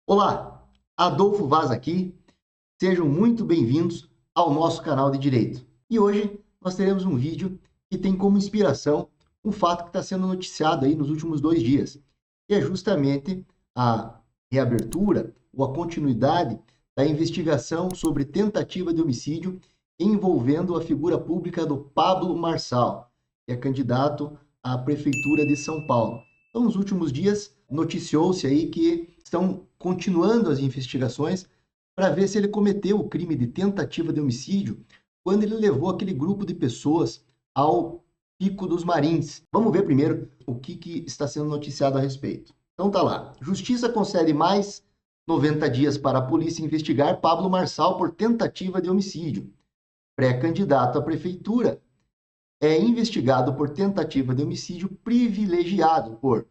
Olá, Adolfo Vaz aqui. Sejam muito bem-vindos ao nosso canal de Direito. E hoje nós teremos um vídeo que tem como inspiração um fato que está sendo noticiado aí nos últimos 2 dias, que é justamente a reabertura ou a continuidade da investigação sobre tentativa de homicídio envolvendo a figura pública do Pablo Marçal, que é candidato à Prefeitura de São Paulo. Então, nos últimos dias, noticiou-se aí que estão continuando as investigações para ver se ele cometeu o crime de tentativa de homicídio quando ele levou aquele grupo de pessoas ao Pico dos Marins. Vamos ver primeiro o que está sendo noticiado a respeito. Então tá lá. Justiça concede mais 90 dias para a polícia investigar Pablo Marçal por tentativa de homicídio. Pré-candidato à prefeitura é investigado por tentativa de homicídio privilegiado por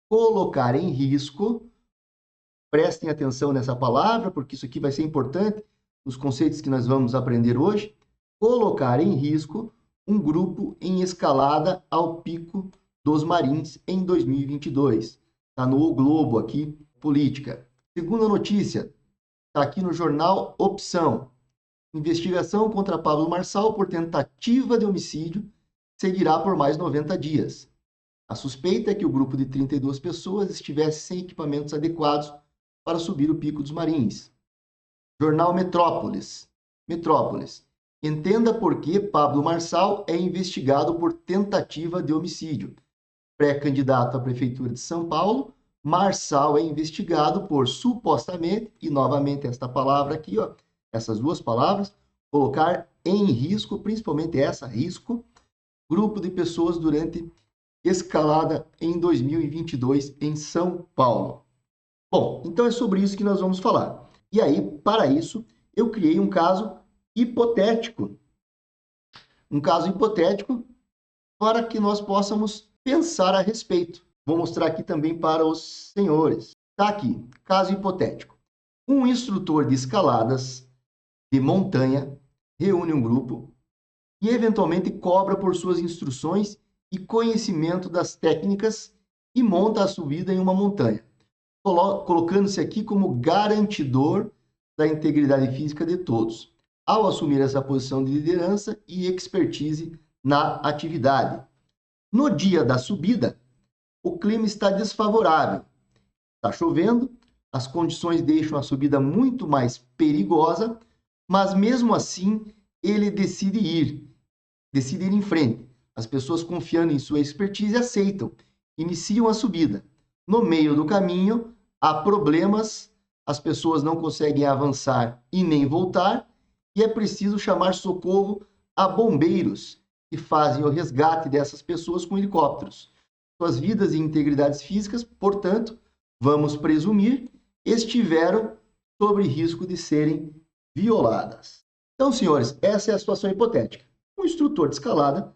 colocar em risco. Prestem atenção nessa palavra, porque isso aqui vai ser importante nos conceitos que nós vamos aprender hoje. Colocar em risco um grupo em escalada ao Pico dos Marins em 2022. Está no O Globo aqui, política. Segunda notícia, está aqui no jornal Opção. Investigação contra Pablo Marçal por tentativa de homicídio seguirá por mais 90 dias. A suspeita é que o grupo de 32 pessoas estivesse sem equipamentos adequados para subir o Pico dos Marins. Jornal Metrópolis. Entenda por que Pablo Marçal é investigado por tentativa de homicídio. Pré-candidato à Prefeitura de São Paulo, Marçal é investigado por supostamente, e novamente esta palavra aqui, ó, essas duas palavras, colocar em risco, principalmente essa, risco, grupo de pessoas durante escalada em 2022 em São Paulo. Bom, então é sobre isso que nós vamos falar. E aí, para isso, eu criei um caso hipotético. Um caso hipotético para que nós possamos pensar a respeito. Vou mostrar aqui também para os senhores. Está aqui, caso hipotético. Um instrutor de escaladas de montanha reúne um grupo e eventualmente cobra por suas instruções e conhecimento das técnicas e monta a subida em uma montanha, colocando-se aqui como garantidor da integridade física de todos, ao assumir essa posição de liderança e expertise na atividade. No dia da subida, o clima está desfavorável, está chovendo, as condições deixam a subida muito mais perigosa, mas mesmo assim ele decide ir em frente. As pessoas, confiando em sua expertise, aceitam, iniciam a subida. No meio do caminho, há problemas, as pessoas não conseguem avançar e nem voltar, e é preciso chamar socorro a bombeiros, que fazem o resgate dessas pessoas com helicópteros. Suas vidas e integridades físicas, portanto, vamos presumir, estiveram sob risco de serem violadas. Então, senhores, essa é a situação hipotética. Um instrutor de escalada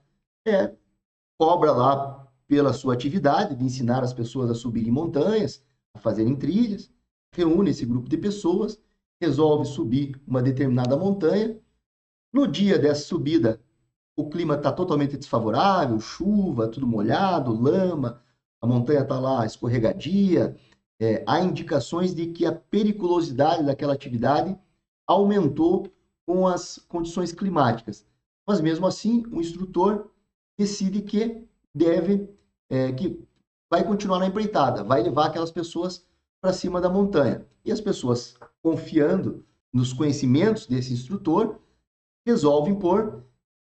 cobra lá pela sua atividade de ensinar as pessoas a subirem montanhas, a fazerem trilhas, reúne esse grupo de pessoas, resolve subir uma determinada montanha. No dia dessa subida, o clima está totalmente desfavorável, chuva, tudo molhado, lama, a montanha está lá escorregadia, há indicações de que a periculosidade daquela atividade aumentou com as condições climáticas. Mas mesmo assim, o instrutor decide que que vai continuar na empreitada, vai levar aquelas pessoas para cima da montanha. E as pessoas, confiando nos conhecimentos desse instrutor, resolvem por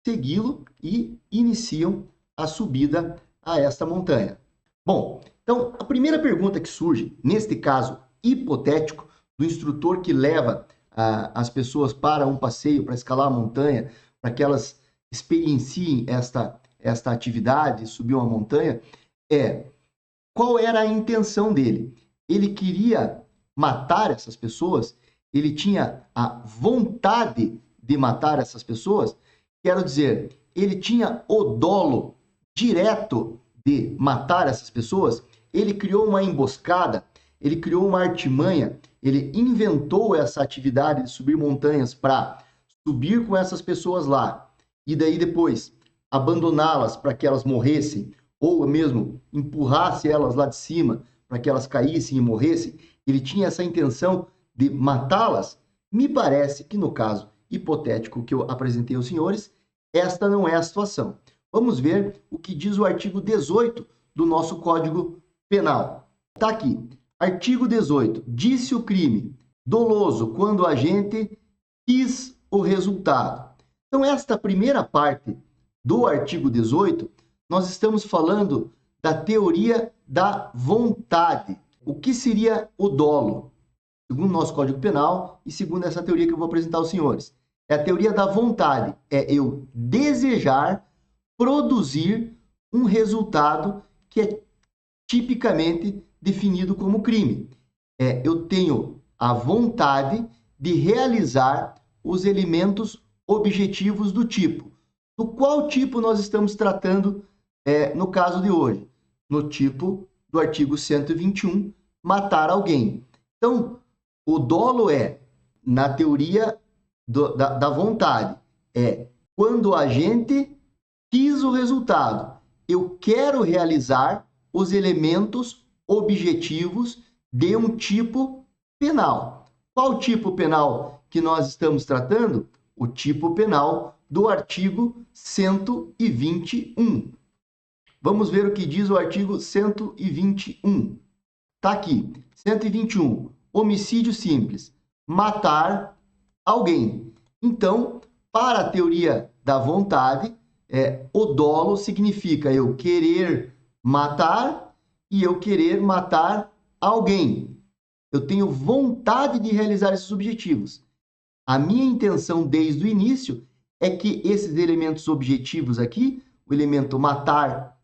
segui-lo e iniciam a subida a esta montanha. Bom, então a primeira pergunta que surge, neste caso hipotético, do instrutor que leva as pessoas para um passeio, para escalar a montanha, para que elas experienciem esta atividade, subir uma montanha, qual era a intenção dele? Ele queria matar essas pessoas? Ele tinha a vontade de matar essas pessoas? Quero dizer, ele tinha o dolo direto de matar essas pessoas? Ele criou uma emboscada? Ele criou uma artimanha? Ele inventou essa atividade de subir montanhas para subir com essas pessoas lá e daí depois abandoná-las para que elas morressem ou mesmo empurrasse elas lá de cima para que elas caíssem e morressem? ele tinha essa intenção de matá-las, me parece que no caso hipotético que eu apresentei aos senhores, esta não é a situação. Vamos ver o que diz o artigo 18 do nosso Código Penal. Está aqui, artigo 18, disse o crime doloso quando o agente quis o resultado. Então, esta primeira parte do artigo 18, nós estamos falando da teoria da vontade. O que seria o dolo? Segundo o nosso Código Penal e segundo essa teoria que eu vou apresentar aos senhores. É a teoria da vontade. É eu desejar produzir um resultado que é tipicamente definido como crime. Eu tenho a vontade de realizar os elementos objetivos do tipo. Do qual tipo nós estamos tratando no caso de hoje? No tipo do artigo 121, matar alguém. Então, o dolo na teoria da vontade, quando o agente quis o resultado. Eu quero realizar os elementos objetivos de um tipo penal. Qual tipo penal que nós estamos tratando? O tipo penal do artigo 121. Vamos ver o que diz o artigo 121. Está aqui, 121, homicídio simples, matar alguém. Então, para a teoria da vontade, o dolo significa eu querer matar e eu querer matar alguém. Eu tenho vontade de realizar esses objetivos. A minha intenção desde o início é que esses elementos objetivos aqui, o elemento matar,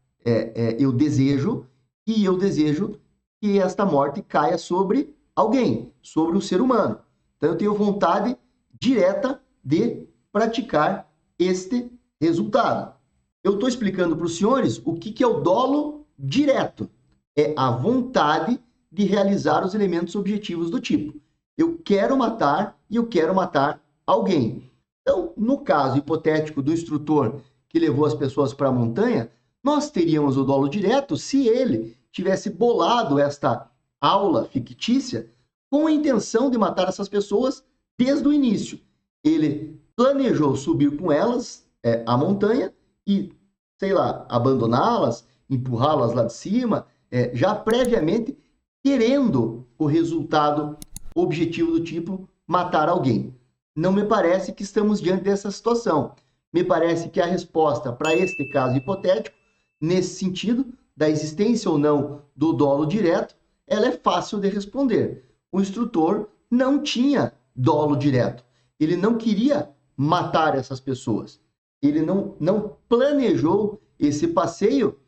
eu desejo, e eu desejo que esta morte caia sobre alguém, sobre o ser humano. Então, eu tenho vontade direta de praticar este resultado. Eu estou explicando para os senhores o que é o dolo direto. É a vontade de realizar os elementos objetivos do tipo. Eu quero matar e eu quero matar alguém. Então, no caso hipotético do instrutor que levou as pessoas para a montanha, nós teríamos o dolo direto se ele tivesse bolado esta aula fictícia com a intenção de matar essas pessoas desde o início. Ele planejou subir com elas a montanha e, sei lá, abandoná-las, empurrá-las lá de cima, já previamente querendo o resultado objetivo do tipo matar alguém. Não me parece que estamos diante dessa situação. Me parece que a resposta para este caso hipotético, nesse sentido, da existência ou não do dolo direto, ela é fácil de responder. O instrutor não tinha dolo direto. Ele não queria matar essas pessoas. Ele não planejou esse passeio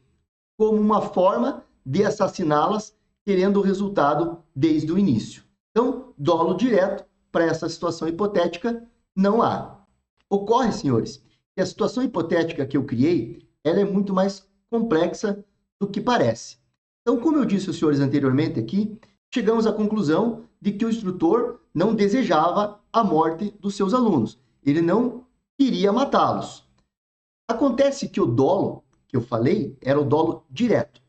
como uma forma de assassiná-las, querendo o resultado desde o início. Então, dolo direto para essa situação hipotética não há. Ocorre, senhores, que a situação hipotética que eu criei, ela é muito mais complexa do que parece. Então, como eu disse aos senhores anteriormente aqui, chegamos à conclusão de que o instrutor não desejava a morte dos seus alunos. Ele não queria matá-los. Acontece que o dolo que eu falei era o dolo direto.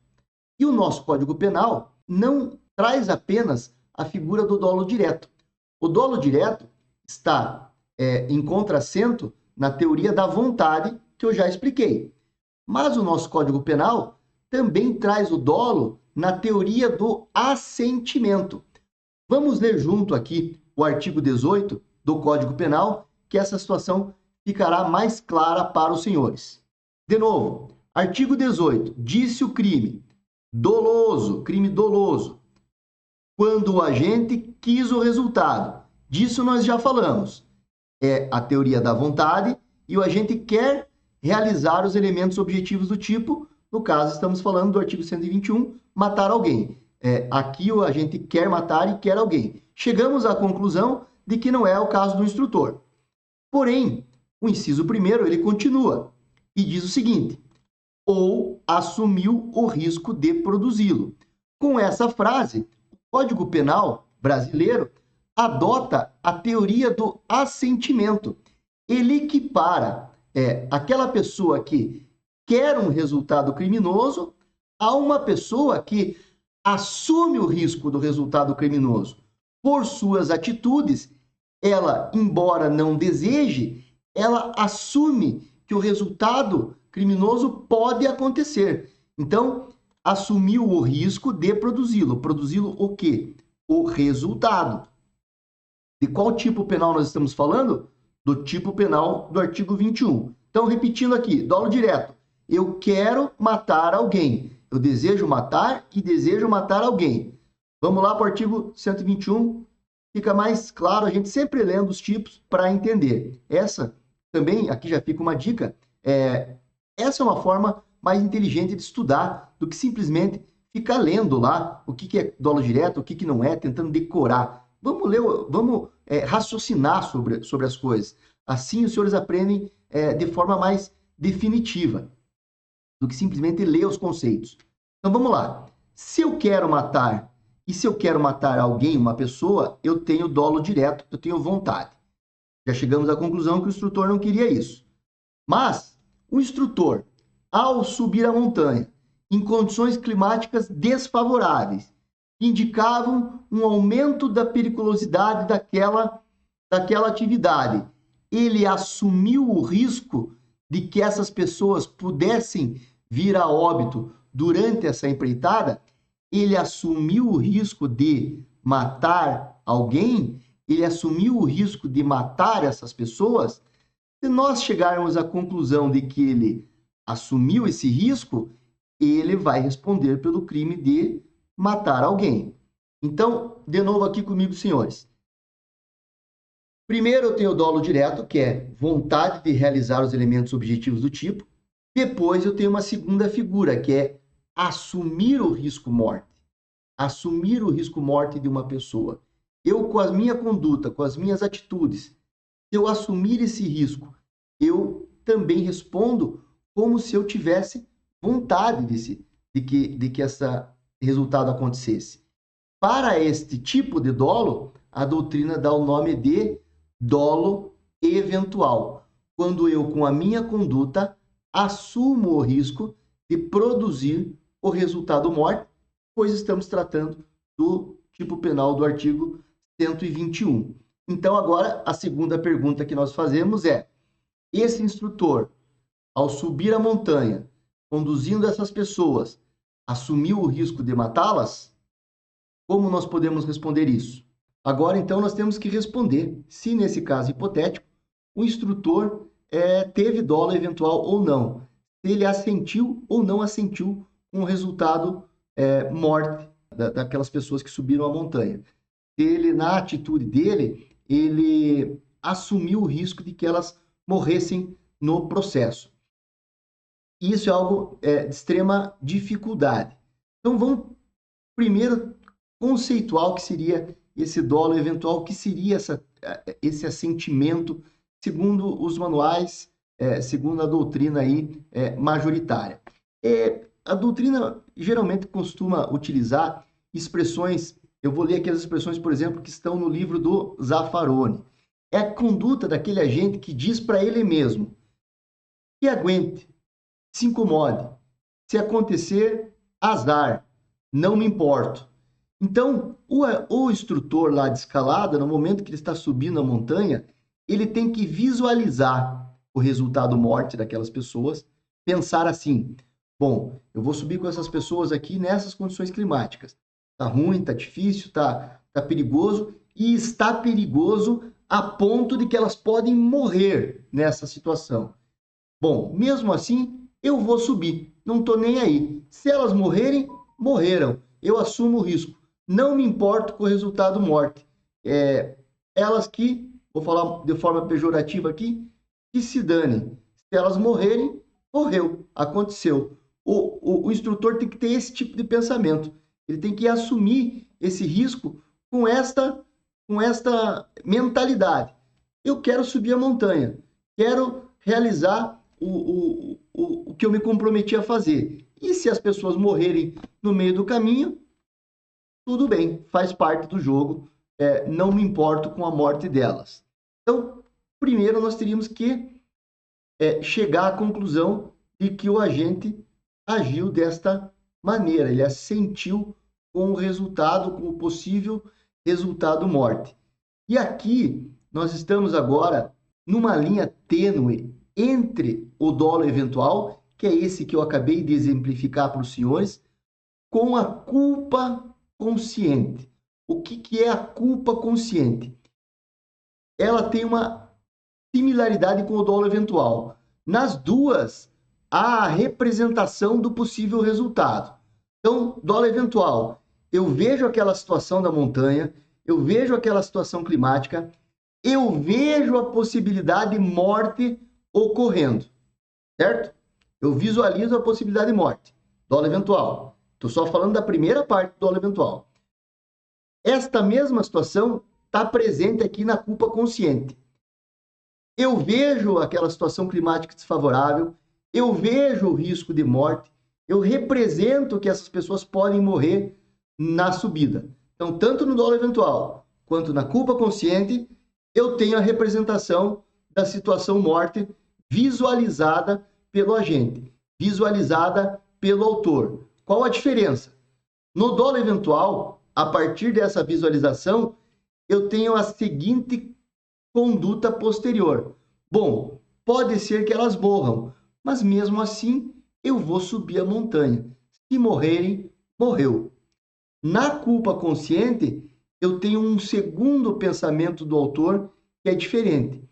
E o nosso Código Penal não traz apenas a figura do dolo direto. O dolo direto está em contrassento na teoria da vontade, que eu já expliquei. Mas o nosso Código Penal também traz o dolo na teoria do assentimento. Vamos ler junto aqui o artigo 18 do Código Penal, que essa situação ficará mais clara para os senhores. De novo, artigo 18, disse o crime doloso, crime doloso, quando o agente quis o resultado. Disso nós já falamos. É a teoria da vontade e o agente quer realizar os elementos objetivos do tipo, no caso, estamos falando do artigo 121, matar alguém. Aqui o agente quer matar e quer alguém. Chegamos à conclusão de que não é o caso do instrutor. Porém, o inciso primeiro, ele continua e diz o seguinte: ou assumiu o risco de produzi-lo. Com essa frase, o Código Penal brasileiro adota a teoria do assentimento. Ele equipara aquela pessoa que quer um resultado criminoso a uma pessoa que assume o risco do resultado criminoso por suas atitudes, ela, embora não deseje, ela assume que o resultado criminoso pode acontecer. Então, assumiu o risco de produzi-lo. Produzi-lo o quê? O resultado. De qual tipo penal nós estamos falando? Do tipo penal do artigo 21. Então, repetindo aqui, dolo direto. Eu quero matar alguém. Eu desejo matar e desejo matar alguém. Vamos lá para o artigo 121. Fica mais claro, a gente sempre lendo os tipos para entender. Essa também, aqui já fica uma dica, essa é uma forma mais inteligente de estudar do que simplesmente ficar lendo lá o que é dolo direto, o que não é, tentando decorar. Vamos ler, vamos raciocinar sobre as coisas. Assim os senhores aprendem de forma mais definitiva do que simplesmente ler os conceitos. Então vamos lá. Se eu quero matar e se eu quero matar alguém, uma pessoa, eu tenho dolo direto, eu tenho vontade. Já chegamos à conclusão que o instrutor não queria isso. Mas o instrutor, ao subir a montanha, em condições climáticas desfavoráveis, indicavam um aumento da periculosidade daquela atividade. Ele assumiu o risco de que essas pessoas pudessem vir a óbito durante essa empreitada, ele assumiu o risco de matar alguém, ele assumiu o risco de matar essas pessoas. Se nós chegarmos à conclusão de que ele assumiu esse risco, ele vai responder pelo crime de matar alguém. Então, de novo aqui comigo, senhores. Primeiro eu tenho o dolo direto, que é vontade de realizar os elementos objetivos do tipo. Depois eu tenho uma segunda figura, que é assumir o risco morte. Assumir o risco morte de uma pessoa. Eu, com a minha conduta, com as minhas atitudes, se eu assumir esse risco, eu também respondo como se eu tivesse vontade de que esse resultado acontecesse. Para este tipo de dolo, a doutrina dá o nome de dolo eventual, quando eu, com a minha conduta, assumo o risco de produzir o resultado morte, pois estamos tratando do tipo penal do artigo 121. Então, agora, a segunda pergunta que nós fazemos é: esse instrutor, ao subir a montanha, conduzindo essas pessoas, assumiu o risco de matá-las? Como nós podemos responder isso? Agora, então, nós temos que responder se, nesse caso hipotético, o instrutor teve dolo eventual ou não, se ele assentiu ou não assentiu com o resultado morte daquelas pessoas que subiram a montanha. Se ele, na atitude dele, ele assumiu o risco de que elas morressem no processo. Isso é algo de extrema dificuldade. Então, vamos primeiro conceituar o que seria esse dolo eventual, o que seria esse assentimento, segundo os manuais, segundo a doutrina aí, majoritária. A doutrina geralmente costuma utilizar expressões, eu vou ler aqui as expressões, por exemplo, que estão no livro do Zaffaroni. É a conduta daquele agente que diz para ele mesmo: que aguente, se incomode, se acontecer, azar, não me importo. Então, o instrutor lá de escalada, no momento que ele está subindo a montanha, ele tem que visualizar o resultado morte daquelas pessoas, pensar assim: bom, eu vou subir com essas pessoas aqui nessas condições climáticas. Tá ruim, tá difícil, tá perigoso, e está perigoso a ponto de que elas podem morrer nessa situação. Bom, mesmo assim, eu vou subir, não estou nem aí. Se elas morrerem, morreram. Eu assumo o risco. Não me importo com o resultado morte. Elas que, vou falar de forma pejorativa aqui, que se danem. Se elas morrerem, morreu, aconteceu. O instrutor tem que ter esse tipo de pensamento. Ele tem que assumir esse risco com esta mentalidade. Eu quero subir a montanha, quero realizar o que eu me comprometi a fazer. E se as pessoas morrerem no meio do caminho, tudo bem, faz parte do jogo, não me importo com a morte delas. Então, primeiro nós teríamos que chegar à conclusão de que o agente agiu desta maneira, ele assentiu com o resultado, com o possível resultado morte. E aqui nós estamos agora numa linha tênue entre o dolo eventual, que é esse que eu acabei de exemplificar para os senhores, com a culpa consciente. O que é a culpa consciente? Ela tem uma similaridade com o dolo eventual. Nas duas, há a representação do possível resultado. Então, dolo eventual, eu vejo aquela situação da montanha, eu vejo aquela situação climática, eu vejo a possibilidade de morte ocorrendo, certo? Eu visualizo a possibilidade de morte. Dolo eventual. Estou só falando da primeira parte do dolo eventual. Esta mesma situação está presente aqui na culpa consciente. Eu vejo aquela situação climática desfavorável, eu vejo o risco de morte, eu represento que essas pessoas podem morrer na subida. Então, tanto no dolo eventual quanto na culpa consciente, eu tenho a representação da situação morte visualizada pelo agente, visualizada pelo autor. Qual a diferença? No dolo eventual, a partir dessa visualização, eu tenho a seguinte conduta posterior. Bom, pode ser que elas morram, mas mesmo assim eu vou subir a montanha. Se morrerem, morreu. Na culpa consciente, eu tenho um segundo pensamento do autor que é diferente.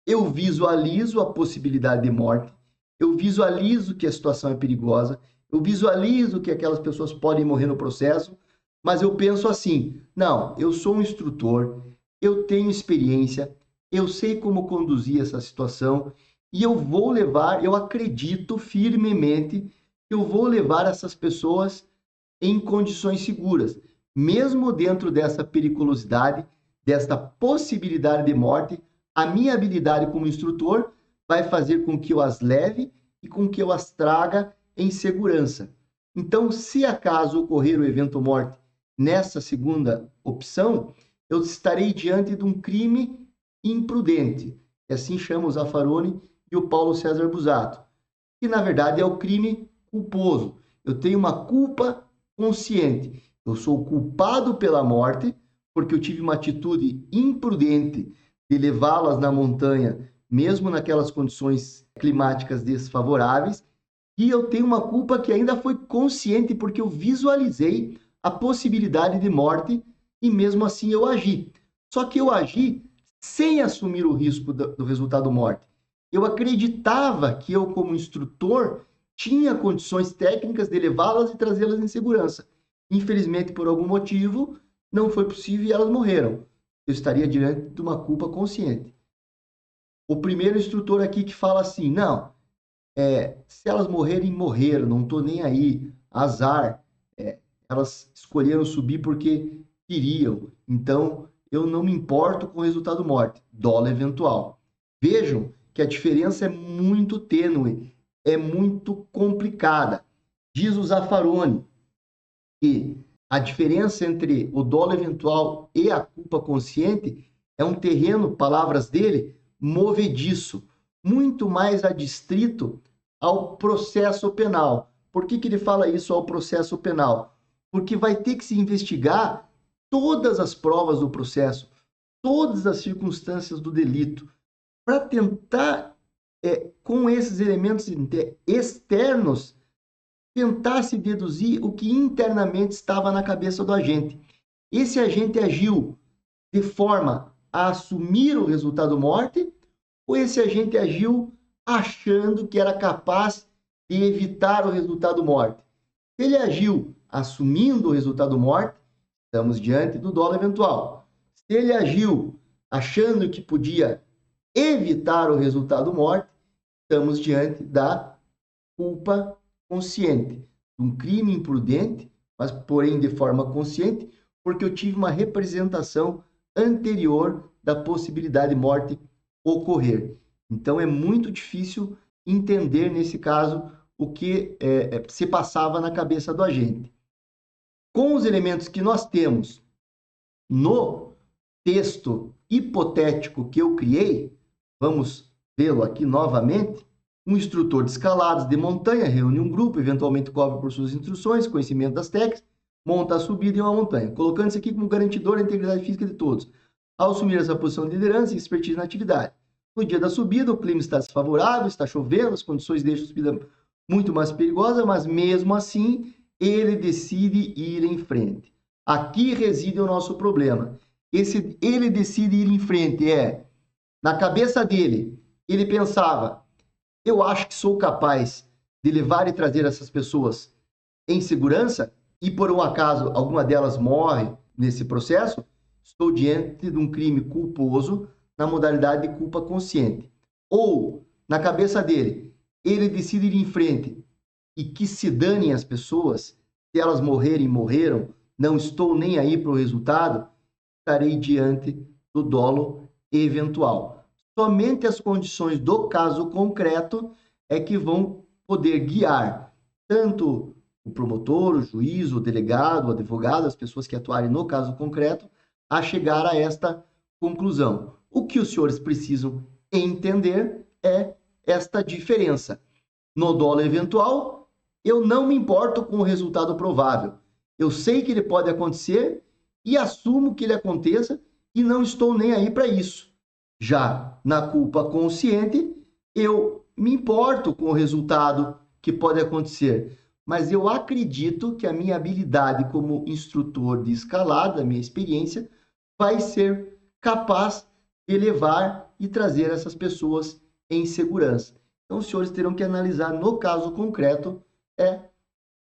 Eu visualizo a possibilidade de morte, eu visualizo que a situação é perigosa, eu visualizo que aquelas pessoas podem morrer no processo, mas eu penso assim, não, eu sou um instrutor, eu tenho experiência, eu sei como conduzir essa situação e eu vou levar, eu acredito firmemente que eu vou levar essas pessoas em condições seguras, mesmo dentro dessa periculosidade, desta possibilidade de morte, a minha habilidade como instrutor vai fazer com que eu as leve e com que eu as traga em segurança. Então, se acaso ocorrer o evento morte nessa segunda opção, eu estarei diante de um crime imprudente, que assim chama o Zaffaroni e o Paulo César Busato, que na verdade é o crime culposo. Eu tenho uma culpa consciente. Eu sou culpado pela morte porque eu tive uma atitude imprudente de levá-las na montanha, mesmo naquelas condições climáticas desfavoráveis, e eu tenho uma culpa que ainda foi consciente porque eu visualizei a possibilidade de morte e mesmo assim eu agi. Só que eu agi sem assumir o risco do resultado morte. Eu acreditava que eu, como instrutor, tinha condições técnicas de levá-las e trazê-las em segurança. Infelizmente, por algum motivo, não foi possível e elas morreram. Eu estaria diante de uma culpa consciente. O primeiro instrutor aqui que fala assim, não, se elas morrerem, morreram, não estou nem aí, azar, elas escolheram subir porque queriam, então eu não me importo com o resultado morte, dolo eventual. Vejam que a diferença é muito tênue, é muito complicada. Diz o Zaffaroni que a diferença entre o dolo eventual e a culpa consciente é um terreno, palavras dele, movediço, muito mais adstrito ao processo penal. Por que ele fala isso ao processo penal? Porque vai ter que se investigar todas as provas do processo, todas as circunstâncias do delito, para tentar, com esses elementos externos, tentar se deduzir o que internamente estava na cabeça do agente. Esse agente agiu de forma a assumir o resultado morte, ou esse agente agiu achando que era capaz de evitar o resultado morte? Se ele agiu assumindo o resultado morte, estamos diante do dolo eventual. Se ele agiu achando que podia evitar o resultado morte, estamos diante da culpa consciente, um crime imprudente, mas porém de forma consciente, porque eu tive uma representação anterior da possibilidade de morte ocorrer. Então é muito difícil entender nesse caso o que se passava na cabeça do agente. Com os elementos que nós temos no texto hipotético que eu criei, vamos vê-lo aqui novamente. Um instrutor de escaladas de montanha reúne um grupo, eventualmente cobra por suas instruções, conhecimento das técnicas, monta a subida em uma montanha, colocando-se aqui como garantidor da integridade física de todos. Ao assumir essa posição de liderança e expertise na atividade. No dia da subida, o clima está desfavorável, está chovendo, as condições deixam a subida muito mais perigosa, mas mesmo assim, ele decide ir em frente. Aqui reside o nosso problema. Ele decide ir em frente, na cabeça dele, ele pensava, eu acho que sou capaz de levar e trazer essas pessoas em segurança, e por um acaso alguma delas morre nesse processo, estou diante de um crime culposo na modalidade de culpa consciente. Ou, na cabeça dele, ele decide ir em frente e que se danem as pessoas, se elas morrerem, morreram, não estou nem aí para o resultado, estarei diante do dolo eventual. Somente as condições do caso concreto é que vão poder guiar tanto o promotor, o juiz, o delegado, o advogado, as pessoas que atuarem no caso concreto, a chegar a esta conclusão. O que os senhores precisam entender é esta diferença. No dolo eventual, eu não me importo com o resultado provável. Eu sei que ele pode acontecer e assumo que ele aconteça e não estou nem aí para isso. Já na culpa consciente, eu me importo com o resultado que pode acontecer, mas eu acredito que a minha habilidade como instrutor de escalada, a minha experiência, vai ser capaz de levar e trazer essas pessoas em segurança. Então, os senhores terão que analisar no caso concreto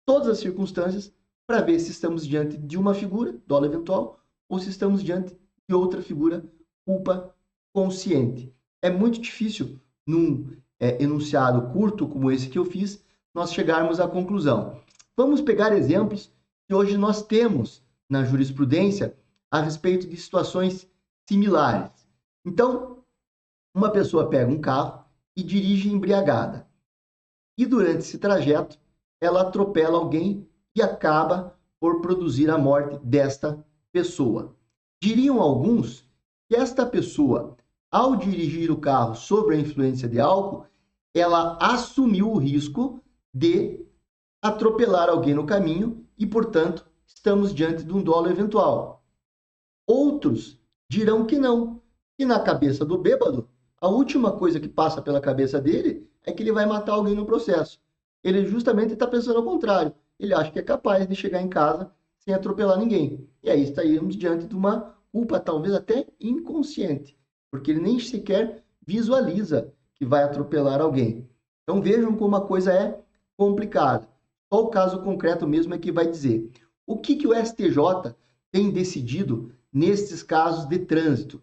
todas as circunstâncias para ver se estamos diante de uma figura, dolo eventual, ou se estamos diante de outra figura, culpa consciente. É muito difícil, num enunciado curto como esse que eu fiz, nós chegarmos à conclusão. Vamos pegar exemplos que hoje nós temos na jurisprudência a respeito de situações similares. Então, uma pessoa pega um carro e dirige embriagada. E durante esse trajeto, ela atropela alguém e acaba por produzir a morte desta pessoa. Diriam alguns que esta pessoa, ao dirigir o carro sob a influência de álcool, ela assumiu o risco de atropelar alguém no caminho e, portanto, estamos diante de um dolo eventual. Outros dirão que não, que na cabeça do bêbado, a última coisa que passa pela cabeça dele é que ele vai matar alguém no processo. Ele justamente está pensando ao contrário. Ele acha que é capaz de chegar em casa sem atropelar ninguém. E aí estaríamos diante de uma culpa talvez até inconsciente, porque ele nem sequer visualiza que vai atropelar alguém. Então vejam como a coisa é complicada. Só o caso concreto mesmo é que vai dizer. O que o STJ tem decidido nesses casos de trânsito?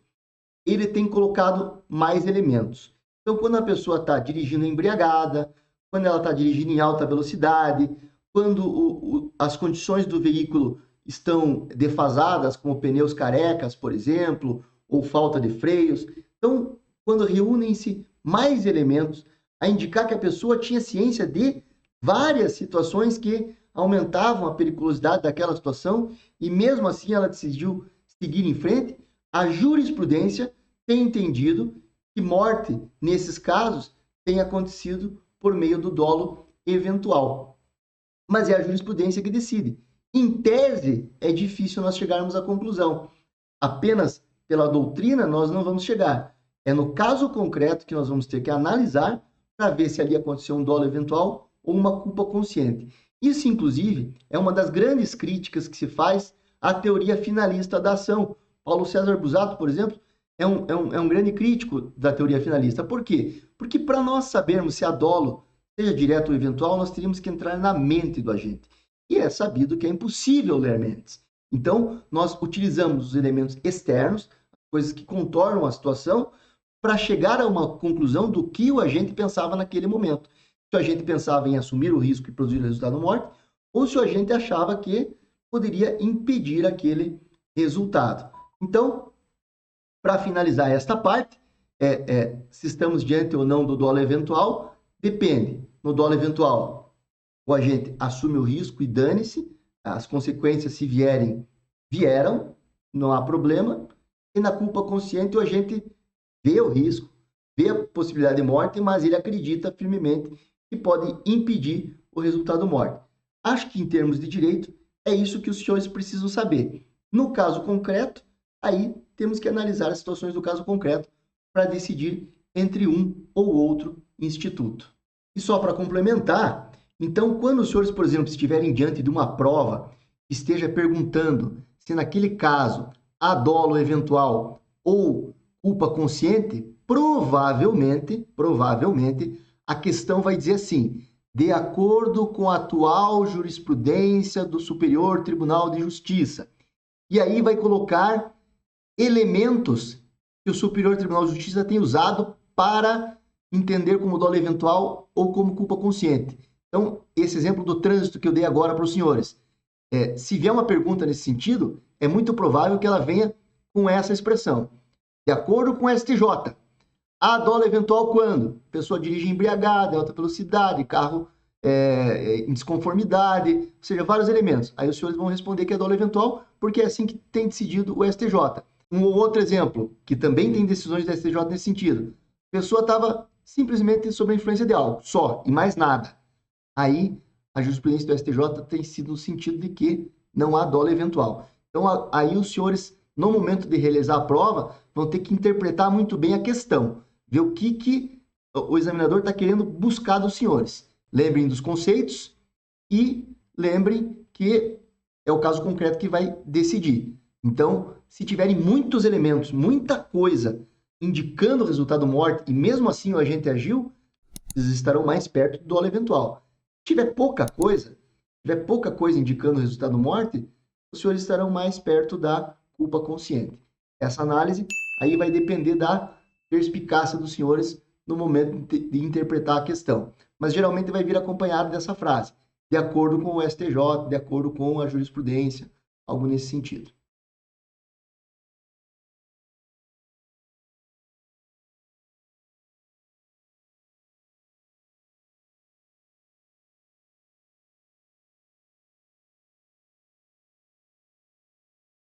Ele tem colocado mais elementos. Então, quando a pessoa está dirigindo embriagada, quando ela está dirigindo em alta velocidade, quando as condições do veículo estão defasadas, como pneus carecas, por exemplo, ou falta de freios. Então, quando reúnem-se mais elementos a indicar que a pessoa tinha ciência de várias situações que aumentavam a periculosidade daquela situação e mesmo assim ela decidiu seguir em frente, a jurisprudência tem entendido que morte, nesses casos, tem acontecido por meio do dolo eventual. Mas é a jurisprudência que decide. Em tese, é difícil nós chegarmos à conclusão. Apenas pela doutrina nós não vamos chegar. É no caso concreto que nós vamos ter que analisar para ver se ali aconteceu um dolo eventual ou uma culpa consciente. Isso, inclusive, é uma das grandes críticas que se faz à teoria finalista da ação. Paulo César Busato, por exemplo, é um grande crítico da teoria finalista. Por quê? Porque para nós sabermos se há dolo, seja direto ou eventual, nós teríamos que entrar na mente do agente. E é sabido que é impossível ler mentes. Então, nós utilizamos os elementos externos, coisas que contornam a situação, para chegar a uma conclusão do que o agente pensava naquele momento. Se o agente pensava em assumir o risco e produzir o resultado morte, ou se o agente achava que poderia impedir aquele resultado. Então, para finalizar esta parte, se estamos diante ou não do dolo eventual, depende. No dolo eventual, o agente assume o risco e dane-se, as consequências, se vierem, vieram, não há problema. E na culpa consciente, o agente vê o risco, vê a possibilidade de morte, mas ele acredita firmemente que pode impedir o resultado morte. Acho que, em termos de direito, É isso que os senhores precisam saber. No caso concreto, aí temos que analisar as situações do caso concreto para decidir entre um ou outro instituto. E só para complementar, então, quando os senhores, por exemplo, estiverem diante de uma prova, esteja perguntando se naquele caso há dolo eventual ou culpa consciente, provavelmente, a questão vai dizer assim: de acordo com a atual jurisprudência do Superior Tribunal de Justiça. E aí vai colocar elementos que o Superior Tribunal de Justiça tem usado para entender como dolo eventual ou como culpa consciente. Então, esse exemplo do trânsito que eu dei agora para os senhores, se vier uma pergunta nesse sentido, é muito provável que ela venha com essa expressão. De acordo com o STJ, há dolo eventual quando a pessoa dirige embriagada, em alta velocidade, carro em desconformidade, ou seja, vários elementos. Aí os senhores vão responder que é dolo eventual, porque é assim que tem decidido o STJ. Um outro exemplo, que também tem decisões do STJ nesse sentido. A pessoa estava simplesmente sob a influência de algo, só, e mais nada. Aí a jurisprudência do STJ tem sido no sentido de que não há dolo eventual. Então, aí os senhores, no momento de realizar a prova, vão ter que interpretar muito bem a questão, ver o que o examinador está querendo buscar dos senhores. Lembrem dos conceitos e lembrem que é o caso concreto que vai decidir. Então, se tiverem muitos elementos, muita coisa indicando o resultado morte e mesmo assim o agente agiu, eles estarão mais perto do dolo eventual. Se tiver pouca coisa indicando o resultado morte, os senhores estarão mais perto da culpa consciente. Essa análise aí vai depender da perspicácia dos senhores no momento de interpretar a questão. Mas geralmente vai vir acompanhado dessa frase, de acordo com o STJ, de acordo com a jurisprudência, algo nesse sentido.